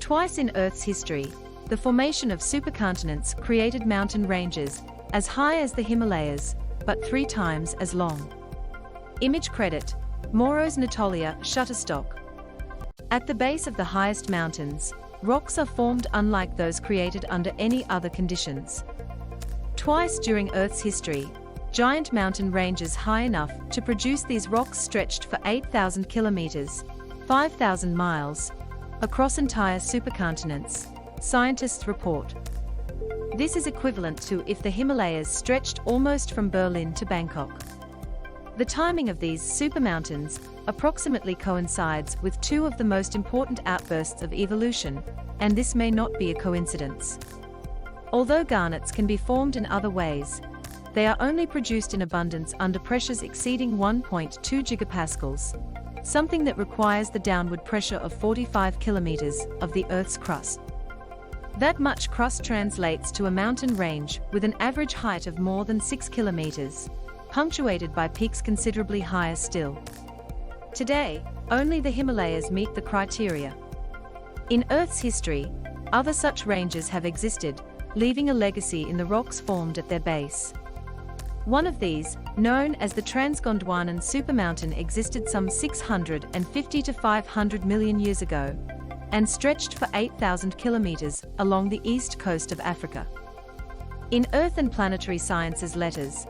Twice in Earth's history, the formation of supercontinents created mountain ranges as high as the Himalayas, but 3 times as long. Image credit: MOROZ NATALIYA, Shutterstock. At the base of the highest mountains, rocks are formed unlike those created under any other conditions. Twice during Earth's history, giant mountain ranges high enough to produce these rocks stretched for 8,000 kilometers, 5,000 miles, across entire supercontinents, scientists report. This is equivalent to if the Himalayas stretched almost from Berlin to Bangkok. The timing of these supermountains approximately coincides with 2 of the most important outbursts of evolution, and this may not be a coincidence. Although garnets can be formed in other ways, they are only produced in abundance under pressures exceeding 1.2 gigapascals, something that requires the downward pressure of 45 kilometers of the Earth's crust. That much crust translates to a mountain range with an average height of more than 6 kilometers, punctuated by peaks considerably higher still. Today, only the Himalayas meet the criteria. In Earth's history, other such ranges have existed, leaving a legacy in the rocks formed at their base. One of these, known as the TransGondwanan supermountain, existed some 650 to 500 million years ago, and stretched for 8,000 kilometers along the east coast of Africa. In Earth and Planetary Sciences Letters,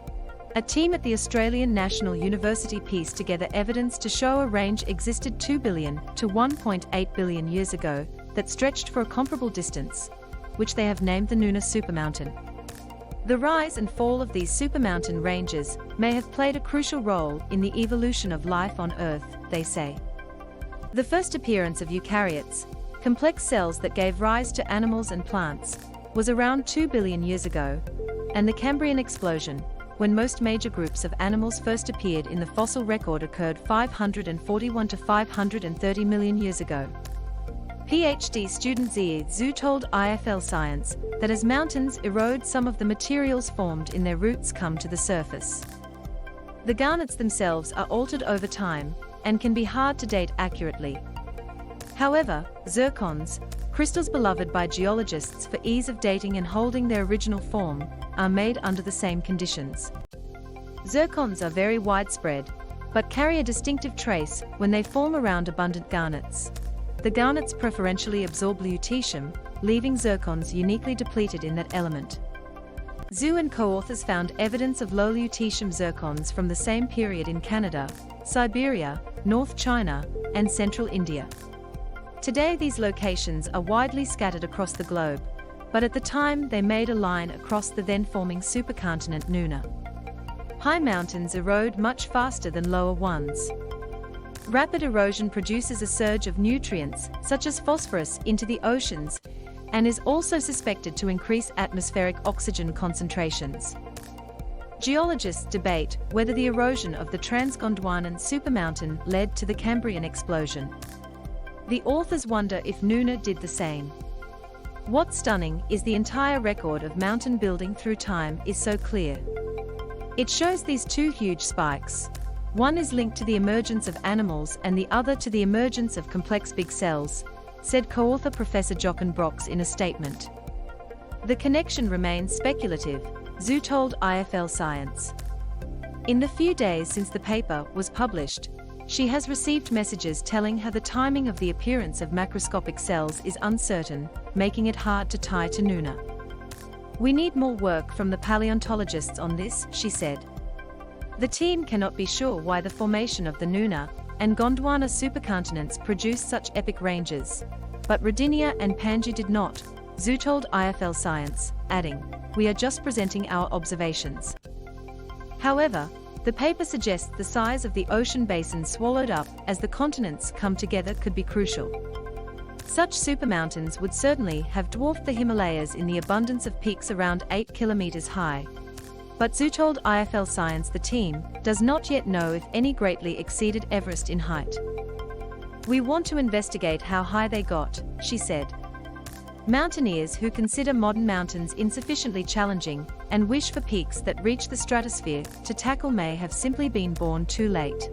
a team at the Australian National University pieced together evidence to show a range existed 2 billion to 1.8 billion years ago that stretched for a comparable distance, which they have named the Nuna supermountain. The rise and fall of these supermountain ranges may have played a crucial role in the evolution of life on Earth, they say. The first appearance of eukaryotes, complex cells that gave rise to animals and plants, was around 2 billion years ago, and the Cambrian explosion, when most major groups of animals first appeared in the fossil record, occurred 541 to 530 million years ago. PhD student Zhu told IFL Science that as mountains erode, some of the materials formed in their roots come to the surface. The garnets themselves are altered over time and can be hard to date accurately. However, zircons, crystals beloved by geologists for ease of dating and holding their original form, are made under the same conditions. Zircons are very widespread, but carry a distinctive trace when they form around abundant garnets. The garnets preferentially absorb lutetium, leaving zircons uniquely depleted in that element. Zhu and co-authors found evidence of low lutetium zircons from the same period in Canada, Siberia, North China, and central India. Today these locations are widely scattered across the globe, but at the time they made a line across the then-forming supercontinent Nuna. High mountains erode much faster than lower ones. Rapid erosion produces a surge of nutrients, such as phosphorus, into the oceans, and is also suspected to increase atmospheric oxygen concentrations. Geologists debate whether the erosion of the TransGondwanan supermountain led to the Cambrian explosion. The authors wonder if Nuna did the same. What's stunning is the entire record of mountain building through time is so clear. It shows these 2 huge spikes. One is linked to the emergence of animals and the other to the emergence of complex big cells, said co-author Professor Jochen Brox in a statement. The connection remains speculative, Zhu told IFL Science. In the few days since the paper was published, she has received messages telling her the timing of the appearance of macroscopic cells is uncertain, making it hard to tie to Nuna. "We need more work from the paleontologists on this," she said. The team cannot be sure why the formation of the Nuna and Gondwana supercontinents produced such epic ranges, but Rodinia and Pangaea did not, Zhu told IFL Science, adding, "We are just presenting our observations." However, the paper suggests the size of the ocean basin swallowed up as the continents come together could be crucial. Such supermountains would certainly have dwarfed the Himalayas in the abundance of peaks around 8 kilometers high. But Zhu told IFL Science the team does not yet know if any greatly exceeded Everest in height. "We want to investigate how high they got," she said. Mountaineers who consider modern mountains insufficiently challenging and wish for peaks that reach the stratosphere to tackle may have simply been born too late.